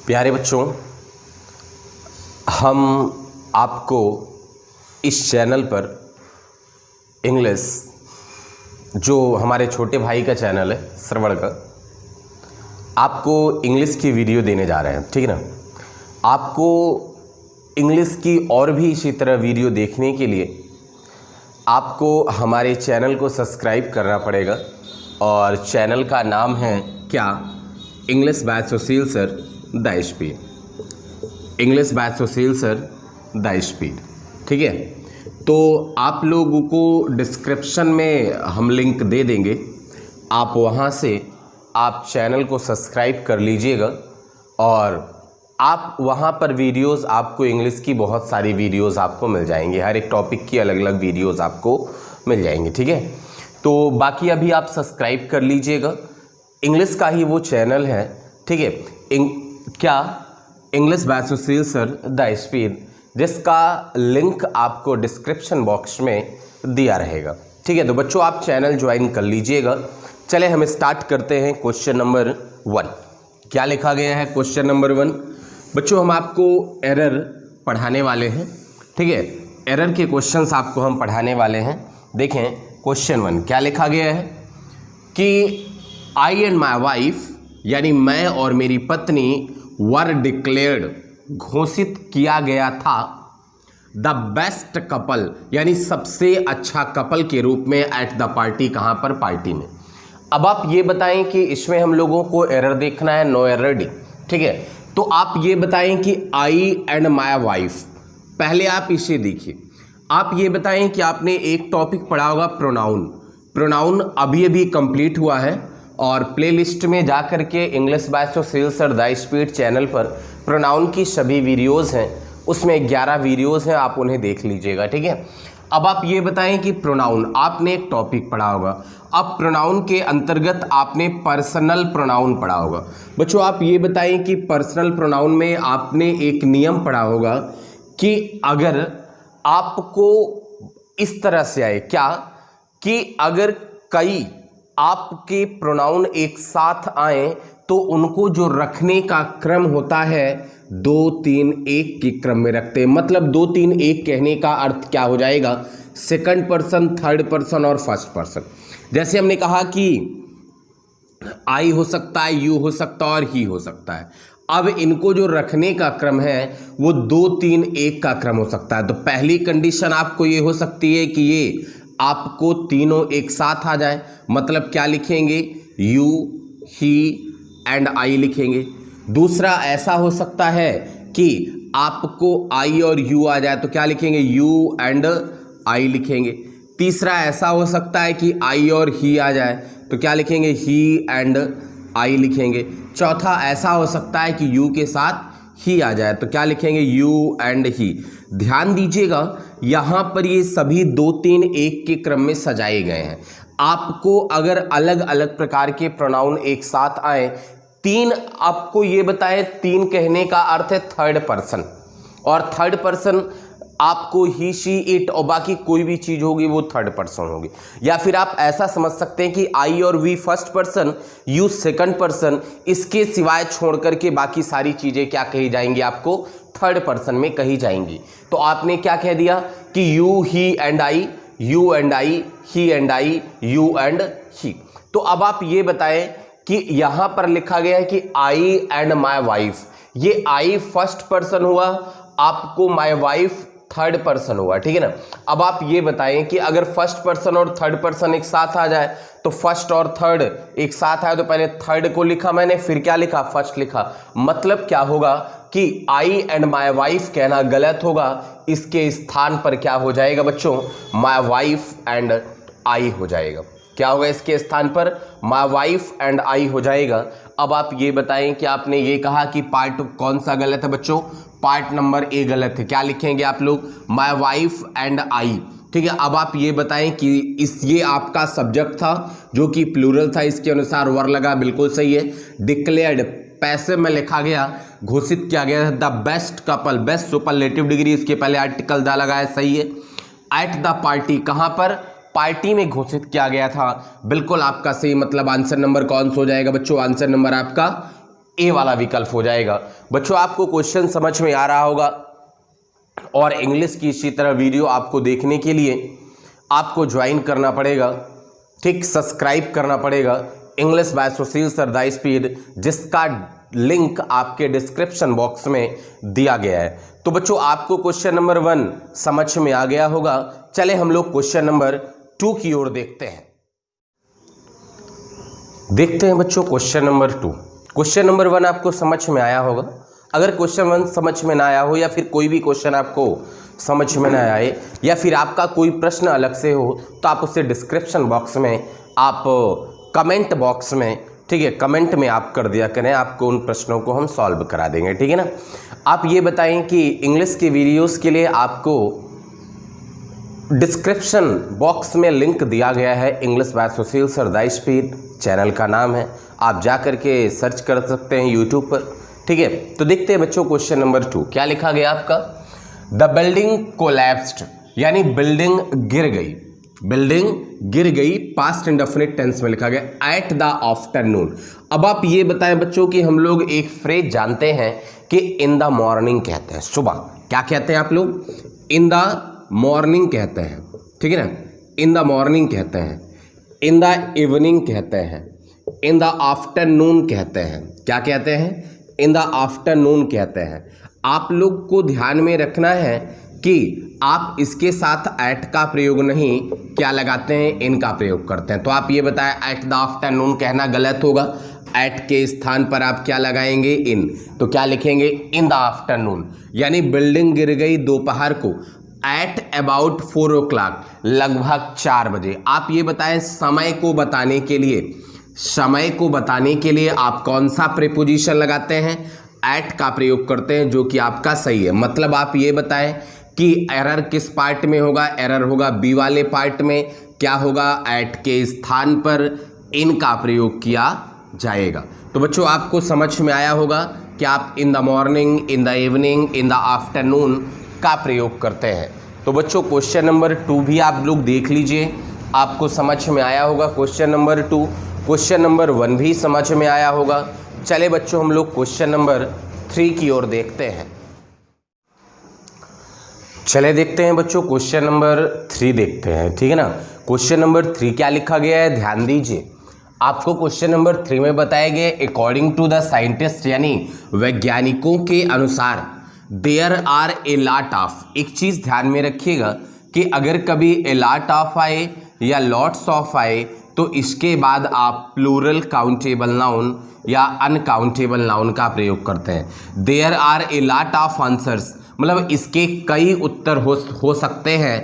प्यारे बच्चों, हम आपको इस चैनल पर इंग्लिश, जो हमारे छोटे भाई का चैनल है श्रवण का, आपको इंग्लिश की वीडियो देने जा रहे हैं। ठीक है ना। आपको इंग्लिश की और भी इसी तरह वीडियो देखने के लिए आपको हमारे चैनल को सब्सक्राइब करना पड़ेगा और चैनल का नाम है क्या? English by Sushil sir the speed. English by Sushil sir the speed. ठीक है। तो आप लोगों को डिस्क्रिप्शन में हम लिंक दे देंगे, आप वहाँ से आप चैनल को सब्सक्राइब कर लीजिएगा और आप वहाँ पर वीडियोस, आपको इंग्लिश की बहुत सारी वीडियोस आपको मिल जाएंगी। हर एक टॉपिक की अलग अलग वीडियोस आपको मिल जाएंगी। ठीक है। तो बाकी अभी आप सब्सक्राइब कर लीजिएगा। इंग्लिश का ही वो चैनल है। ठीक है। क्या? English by Sushil sir the speed, जिसका लिंक आपको डिस्क्रिप्शन बॉक्स में दिया रहेगा। ठीक है। तो बच्चों, आप चैनल ज्वाइन कर लीजिएगा। चले हम स्टार्ट करते हैं। क्वेश्चन नंबर 1 क्या लिखा गया है? क्वेश्चन नंबर 1 बच्चों, हम आपको एरर पढ़ाने वाले हैं। ठीक है। एरर के क्वेश्चंस आपको हम पढ़ाने वाले हैं। देखें क्वेश्चन 1 क्या लिखा गया है कि आई एंड माई वाइफ, यानी मैं और मेरी पत्नी, वर डिक्लेयर्ड, घोषित किया गया था, द बेस्ट कपल, यानी सबसे अच्छा कपल के रूप में एट द पार्टी। कहां पर? पार्टी में। अब आप ये बताएं कि इसमें हम लोगों को एरर देखना है, नो एरर डी। ठीक है। तो आप ये बताएं कि आई एंड माई वाइफ, पहले आप इसे देखिए। आप ये बताएं कि आपने एक टॉपिक पढ़ा होगा प्रोनाउन। प्रोनाउन अभी अभी कंप्लीट हुआ है और प्लेलिस्ट में जाकर के English by Sushil sir the speed channel पर प्रोनाउन की सभी वीडियोस हैं, उसमें 11 वीडियोस हैं, आप उन्हें देख लीजिएगा। ठीक है। अब आप ये बताएं कि प्रोनाउन, आपने एक टॉपिक पढ़ा होगा। अब प्रोनाउन के अंतर्गत आपने पर्सनल प्रोनाउन पढ़ा होगा। बच्चों, आप ये बताएं कि पर्सनल प्रोनाउन में आपने एक नियम पढ़ा होगा कि अगर आपको इस तरह से आए, क्या कि अगर कई आपके प्रोनाउन एक साथ आए तो उनको जो रखने का क्रम होता है 2 3 1 के क्रम में रखते हैं। मतलब 2 3 1 कहने का अर्थ क्या हो जाएगा? सेकंड पर्सन, थर्ड पर्सन और फर्स्ट पर्सन। जैसे हमने कहा कि आई हो सकता है, यू हो सकता है और ही हो सकता है। अब इनको जो रखने का क्रम है वो 2 3 1 का क्रम हो सकता है। तो पहली कंडीशन आपको ये हो सकती है कि ये आपको तीनों एक साथ आ जाए। मतलब क्या लिखेंगे? यू, ही एंड आई लिखेंगे। दूसरा ऐसा हो सकता है कि आपको आई और यू आ जाए, तो क्या लिखेंगे? यू एंड आई लिखेंगे। तीसरा ऐसा हो सकता है कि आई और ही आ जाए, तो क्या लिखेंगे? ही एंड आई लिखेंगे। चौथा ऐसा हो सकता है कि यू के साथ ही आ जाए, तो क्या लिखेंगे? You and he. ध्यान दीजिएगा, यहां पर ये सभी 2 3 1 के क्रम में सजाए गए हैं। आपको अगर अलग अलग प्रकार के प्रोनाउन एक साथ आए, 3 आपको ये बताएं, 3 कहने का अर्थ है थर्ड पर्सन, और थर्ड पर्सन आपको ही, शी, इट और बाकी कोई भी चीज होगी वो थर्ड पर्सन होगी। या फिर आप ऐसा समझ सकते हैं कि आई और we first person, you second person, इसके सिवाय छोड़ करके बाकी सारी चीजें क्या कही जाएंगी? आपको थर्ड पर्सन में कही जाएंगी। तो आपने क्या कह दिया कि you, he and I, you and I, he and I, you and he. तो अब आप ये बताएं कि यहां पर लिखा गया है कि आई एंड माई वाइफ, ये आई फर्स्ट पर्सन हुआ, आपको माई वाइफ थर्ड पर्सन हुआ। ठीक है ना। अब आप ये बताएं कि अगर फर्स्ट पर्सन और थर्ड पर्सन एक साथ आ जाए, तो फर्स्ट और थर्ड एक साथ आए, तो पहले थर्ड को लिखा मैंने, फिर क्या लिखा? फर्स्ट लिखा। मतलब क्या होगा कि आई एंड माई वाइफ कहना गलत होगा। इसके स्थान पर क्या हो जाएगा बच्चों? माई वाइफ एंड आई हो जाएगा। क्या होगा इसके स्थान पर? माई वाइफ एंड आई हो जाएगा। अब आप ये बताएं कि आपने ये कहा कि पार्ट कौन सा गलत है बच्चों? पार्ट नंबर ए गलत है। क्या लिखेंगे आप लोग? My wife and I. ठीक है। अब आप ये बताएं कि ये आपका सब्जेक्ट था जो कि प्लूरल था, इसके अनुसार वर लगा, बिल्कुल सही है। डिक्लेयर्ड पैसिव में लिखा गया, घोषित किया गया the best couple, best superlative degree, इसके पहले आर्टिकल दा लगा है, सही है। एट द पार्टी, कहां पर? पार्टी में घोषित किया गया था, बिल्कुल आपका सही। मतलब आंसर नंबर कौन सा हो जाएगा बच्चों? आंसर नंबर आपका ए वाला विकल्प हो जाएगा। बच्चों आपको क्वेश्चन समझ में आ रहा होगा और इंग्लिश की इसी तरह वीडियो आपको देखने के लिए आपको ज्वाइन करना पड़ेगा, ठीक, सब्सक्राइब करना पड़ेगा English by Sushil sir the speed, जिसका लिंक आपके डिस्क्रिप्शन बॉक्स में दिया गया है। तो बच्चों आपको क्वेश्चन नंबर 1 समझ में आ गया होगा। चले हम लोग क्वेश्चन नंबर 2 की ओर देखते हैं। देखते हैं बच्चों क्वेश्चन नंबर 2। क्वेश्चन नंबर 1 आपको समझ में आया होगा। अगर क्वेश्चन 1 समझ में ना आया हो या फिर कोई भी क्वेश्चन आपको समझ में ना आए या फिर आपका कोई प्रश्न अलग से हो तो आप उसे डिस्क्रिप्शन बॉक्स में, आप कमेंट बॉक्स में, ठीक है, कमेंट में आप कर दिया करें, आपको उन प्रश्नों को हम सॉल्व करा देंगे, ठीक है ना। आप ये बताएं कि इंग्लिश के वीडियोस के लिए आपको डिस्क्रिप्शन बॉक्स में लिंक दिया गया है, English by Sushil sir the speed channel का नाम है, आप जा करके सर्च कर सकते हैं यूट्यूब पर, ठीक है। तो देखते हैं बच्चों क्वेश्चन नंबर 2 क्या लिखा गया आपका। द बिल्डिंग कोलैप्स्ड, यानी बिल्डिंग गिर गई, बिल्डिंग गिर गई, पास्ट इंडेफिनिट टेंस में लिखा गया एट द आफ्टरनून। अब आप ये बताएं बच्चों कि हम लोग एक फ्रेज जानते हैं कि इन द मॉर्निंग कहते हैं, सुबह क्या कहते हैं आप लोग, इन द मॉर्निंग कहते हैं, ठीक है ना, इन द मॉर्निंग कहते हैं, इन द इवनिंग कहते हैं, इन द आफ्टरनून कहते हैं, क्या कहते हैं, इन द आफ्टरनून कहते हैं। आप लोग को ध्यान में रखना है कि आप इसके साथ एट का प्रयोग नहीं क्या लगाते हैं, इन का प्रयोग करते हैं। तो आप ये बताएं एट द आफ्टरनून कहना गलत होगा, एट के स्थान पर आप क्या लगाएंगे, इन, तो क्या लिखेंगे, इन द आफ्टरनून, यानी बिल्डिंग गिर गई दोपहर को एट अबाउट 4 o'clock, लगभग 4 बजे। आप ये बताएं समय को बताने के लिए, समय को बताने के लिए आप कौन सा प्रीपोजिशन लगाते हैं, एट का प्रयोग करते हैं, जो कि आपका सही है। मतलब आप ये बताएं कि एरर किस पार्ट में होगा, एरर होगा बी वाले पार्ट में, क्या होगा, एट के स्थान पर इन का प्रयोग किया जाएगा। तो बच्चों आपको समझ में आया होगा कि आप in the morning, in the evening, in the afternoon का प्रयोग करते हैं। तो बच्चों क्वेश्चन नंबर 2 भी आप लोग देख लीजिए, आपको समझ में आया होगा क्वेश्चन नंबर 2। क्वेश्चन नंबर 1 भी समझ में आया होगा। चले बच्चों हम लोग क्वेश्चन नंबर 3 की ओर देखते हैं। चले देखते हैं बच्चों क्वेश्चन नंबर 3 देखते हैं, ठीक है ना। क्वेश्चन नंबर 3 क्या लिखा गया है, ध्यान दीजिए। आपको क्वेश्चन नंबर 3 में बताया गया अकॉर्डिंग टू द साइंटिस्ट, यानी वैज्ञानिकों के अनुसार, there are a lot of, एक चीज़ ध्यान में रखिएगा कि अगर कभी ए लॉट ऑफ आए या लॉट्स ऑफ आए तो इसके बाद आप प्लूरल काउंटेबल नाउन या अनकाउंटेबल नाउन का प्रयोग करते हैं। There are a lot of answers, मतलब इसके कई उत्तर हो सकते हैं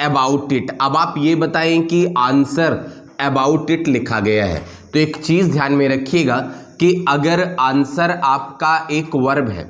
अबाउट इट। अब आप ये बताएं कि आंसर अबाउट इट लिखा गया है, तो एक चीज़ ध्यान में रखिएगा कि अगर आंसर आपका एक वर्ब है,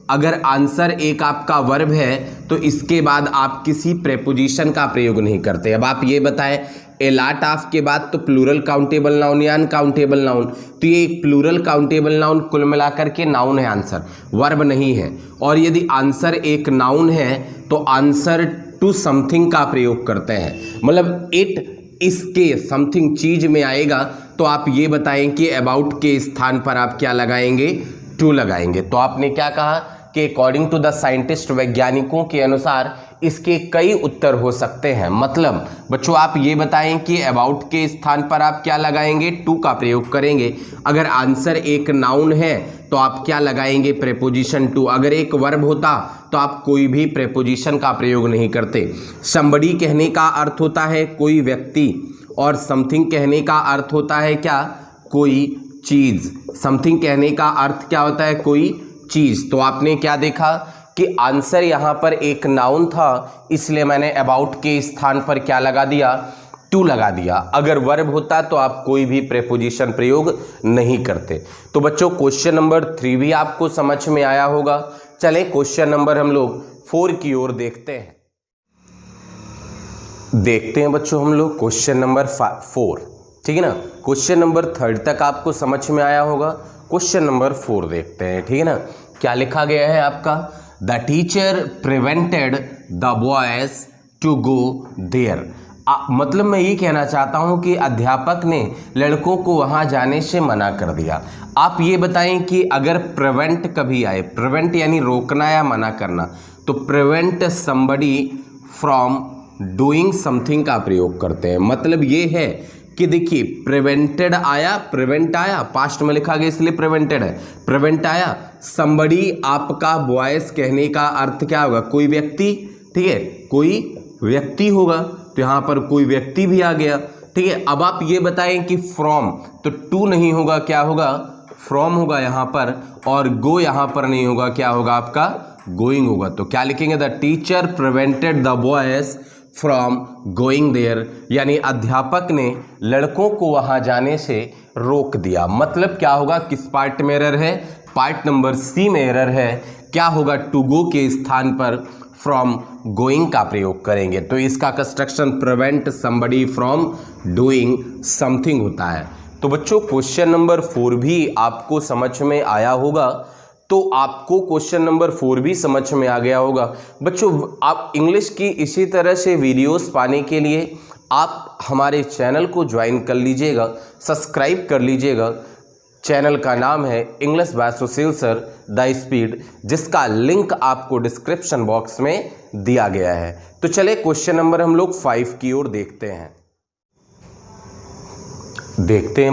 अगर आंसर एक आपका वर्ब है तो इसके बाद आप किसी प्रेपोजिशन का प्रयोग नहीं करते। अब आप ये बताएं ए लॉट ऑफ के बाद तो प्लूरल काउंटेबल नाउन या अनकाउंटेबल नाउन, तो ये एक प्लूरल काउंटेबल नाउन कुल मिलाकर के नाउन है, आंसर वर्ब नहीं है। और यदि आंसर एक नाउन है तो आंसर टू समथिंग का प्रयोग करते हैं, मतलब इट, इसके, समथिंग चीज में आएगा। तो आप ये बताएं कि अबाउट के स्थान पर आप क्या लगाएंगे, टू लगाएंगे। तो आपने क्या कहा कि अकॉर्डिंग टू द साइंटिस्ट, वैज्ञानिकों के अनुसार इसके कई उत्तर हो सकते हैं। मतलब बच्चों आप ये बताएं कि अबाउट के स्थान पर आप क्या लगाएंगे, टू का प्रयोग करेंगे। अगर आंसर एक नाउन है तो आप क्या लगाएंगे, प्रेपोजिशन टू। अगर एक वर्ब होता तो आप कोई भी प्रेपोजिशन का प्रयोग नहीं करते। समबडी कहने का अर्थ होता है कोई व्यक्ति, और समथिंग कहने का अर्थ होता है क्या, कोई चीज़। समथिंग कहने का अर्थ क्या होता है, कोई चीज़। तो आपने क्या देखा कि आंसर यहाँ पर एक नाउन था, इसलिए मैंने अबाउट के स्थान पर क्या लगा दिया, टू लगा दिया। अगर वर्ब होता तो आप कोई भी प्रेपोजिशन प्रयोग नहीं करते। तो बच्चों क्वेश्चन नंबर 3 भी आपको समझ में आया होगा। चले क्वेश्चन नंबर हम लोग 4 की ओर देखते हैं। देखते हैं बच्चों हम लोग क्वेश्चन नंबर 4, ठीक है ना। क्वेश्चन नंबर 3 तक आपको समझ में आया होगा। क्वेश्चन नंबर 4 देखते हैं, ठीक है ना। क्या लिखा गया है आपका, the teacher prevented the boys to go there. मतलब मैं ये कहना चाहता हूँ कि अध्यापक ने लड़कों को वहाँ जाने से मना कर दिया। आप ये बताएं कि अगर प्रिवेंट कभी आए, प्रिवेंट यानी रोकना या मना करना, तो prevent somebody from doing something का प्रयोग करते हैं। मतलब ये है कि देखिए प्रिवेंटेड आया, प्रिवेंट आया, पास्ट में लिखा गया इसलिए प्रिवेंटेड है, प्रिवेंट आया, समबडी आपका वॉइस कहने का अर्थ क्या होगा, कोई व्यक्ति, ठीक है, कोई व्यक्ति होगा, तो यहाँ पर कोई व्यक्ति भी आ गया, ठीक है। अब आप ये बताएं कि फ्रॉम, तो टू नहीं होगा, क्या होगा, फ्रॉम होगा यहाँ पर, और गो यहाँ पर नहीं होगा, क्या होगा आपका, गोइंग होगा। तो क्या लिखेंगे, the teacher prevented the boys from going there, यानी अध्यापक ने लड़कों को वहां जाने से रोक दिया। मतलब क्या होगा, किस पार्ट में एरर है, पार्ट नंबर सी में एरर है। क्या होगा, टू गो के स्थान पर फ्रॉम गोइंग का प्रयोग करेंगे। तो इसका construction prevent somebody from doing something होता है। तो बच्चों क्वेश्चन नंबर 4 भी आपको समझ में आया होगा, तो आपको क्वेश्चन नंबर 4 भी समझ में आ गया होगा। बच्चों आप इंग्लिश की इसी तरह से वीडियोस पाने के लिए आप हमारे चैनल को ज्वाइन कर लीजिएगा, सब्सक्राइब कर लीजिएगा। चैनल का नाम है English by Sushil sir the speed, जिसका लिंक आपको डिस्क्रिप्शन बॉक्स में दिया गया है। तो चले क्वेश्चन नंबर हम लोग 5 की ओर देखते हैं।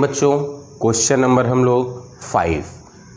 बच्चों क्वेश्चन नंबर हम लोग 5,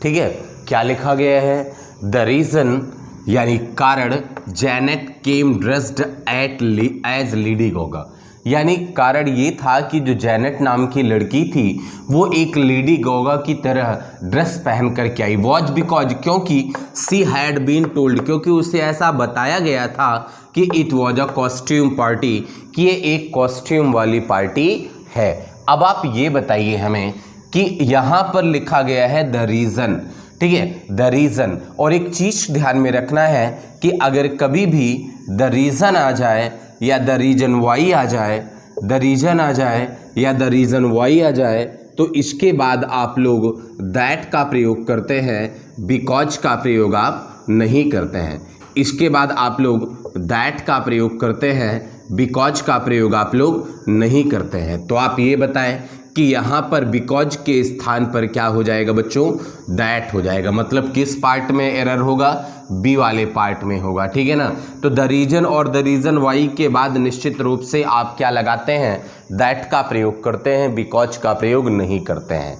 ठीक है। क्या लिखा गया है, द रीजन यानी कारण, जैनेट केम ड्रेस्ड एज लेडी गागा, यानी कारण ये था कि जो जैनेट नाम की लड़की थी वो एक लेडी गागा की तरह ड्रेस पहन कर के आई। वॉज बिकॉज, क्योंकि सी हैड बीन टोल्ड, क्योंकि उसे ऐसा बताया गया था कि it was a costume party, कि ये एक कॉस्ट्यूम वाली पार्टी है। अब आप ये बताइए हमें कि यहाँ पर लिखा गया है द रीज़न, ठीक है, द रीज़न। और एक चीज़ ध्यान में रखना है कि अगर कभी भी द रीज़न आ जाए या द रीजन वाई आ जाए, द रीजन आ जाए या द रीजन वाई आ जाए, तो इसके बाद आप लोग दैट का प्रयोग करते हैं, बिकॉज का प्रयोग आप नहीं करते हैं। इसके बाद आप लोग दैट का प्रयोग करते हैं, बिकॉज का प्रयोग आप लोग नहीं करते हैं। तो आप ये बताएं कि यहाँ पर बिकॉज के स्थान पर क्या हो जाएगा बच्चों, दैट हो जाएगा। मतलब किस पार्ट में एरर होगा, बी वाले पार्ट में होगा, ठीक है ना। तो द रीजन और द रीजन वाई के बाद निश्चित रूप से आप क्या लगाते हैं, दैट का प्रयोग करते हैं, बिकॉज का प्रयोग नहीं करते हैं।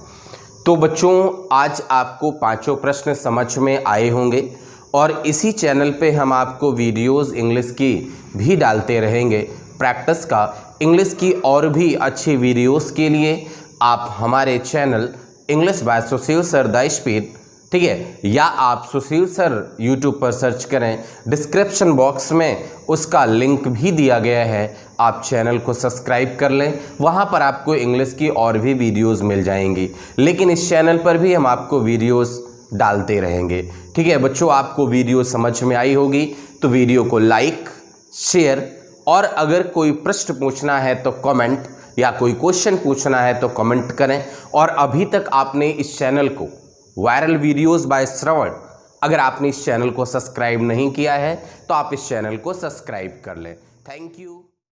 तो बच्चों आज आपको 5 प्रश्न समझ में आए होंगे, और इसी चैनल पे हम आपको वीडियोस इंग्लिश की भी डालते रहेंगे, प्रैक्टिस का। इंग्लिश की और भी अच्छी वीडियोस के लिए आप हमारे channel English by Sushil sir the speed, ठीक है, या आप सुशील सर यूट्यूब पर सर्च करें, डिस्क्रिप्शन बॉक्स में उसका लिंक भी दिया गया है, आप चैनल को सब्सक्राइब कर लें, वहाँ पर आपको इंग्लिश की और भी वीडियोस मिल जाएंगी। लेकिन इस चैनल पर भी हम आपको वीडियोस डालते रहेंगे, ठीक है। बच्चों आपको वीडियो समझ में आई होगी तो वीडियो को लाइक, शेयर, और अगर कोई प्रश्न पूछना है तो कमेंट, या कोई क्वेश्चन पूछना है तो कमेंट करें। और अभी तक आपने इस चैनल को वायरल वीडियोस बाय श्रवण, अगर आपने इस चैनल को सब्सक्राइब नहीं किया है तो आप इस चैनल को सब्सक्राइब कर लें। Thank you.